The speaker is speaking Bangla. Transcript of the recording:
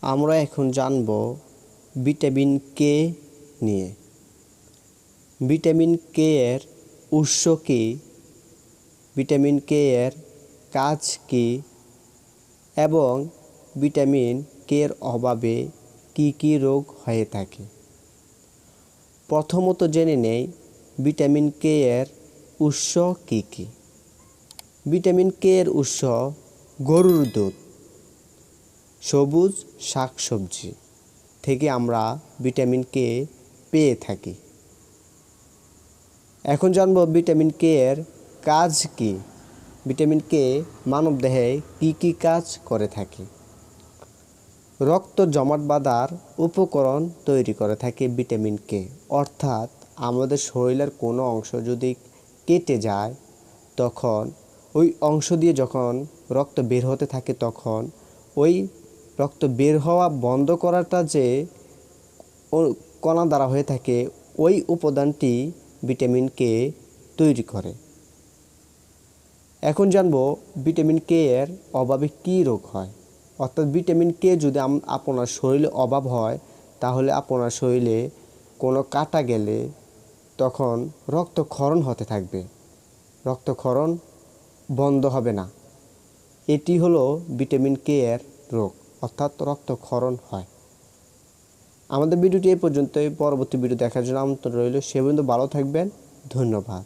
আমরা এখন জানব ভিটামিন কে নিয়ে। ভিটামিন কে এর উৎস কী, ভিটামিন কে এর কাজ কী এবং ভিটামিন কে এর অভাবে কী কী রোগ হয়ে থাকে। প্রথমত জেনে নেই ভিটামিন কে এর উৎস কী কী। ভিটামিন কে এর উৎস গরুর দুধ, সবুজ শাকসবজি থেকে আমরা ভিটামিন কে পেয়ে থাকি। এখন জানব ভিটামিন কে এর কাজ কী। ভিটামিন কে মানবদেহে কী কী কাজ করে থাকে। রক্ত জমাট বাঁধার উপকরণ তৈরি করে থাকে ভিটামিন কে, অর্থাৎ আমাদের শরীরের কোনো অংশ যদি কেটে যায় তখন ওই অংশ দিয়ে যখন রক্ত বের হতে থাকে তখন ওই রক্ত বের হওয়া বন্ধ করাটা যে কণা দ্বারা হয়ে থাকে ওই উপাদানটি ভিটামিন কে তৈরি করে। এখন জানব ভিটামিন কে এর অভাবে কী রোগ হয়, অর্থাৎ ভিটামিন কে যদি আপনার শরীরে অভাব হয় তাহলে আপনার শরীরে কোনো কাটা গেলে তখন রক্তক্ষরণ হতে থাকবে, রক্তক্ষরণ বন্ধ হবে না। এটি হলো ভিটামিন কে এর রোগ, অর্থাৎ রক্তক্ষরণ হয়। আমাদের ভিডিওটি এই পর্যন্তই। পরবর্তী ভিডিও দেখার জন্য আমন্ত্রণ রইল। সে পর্যন্ত ভালো থাকবেন। ধন্যবাদ।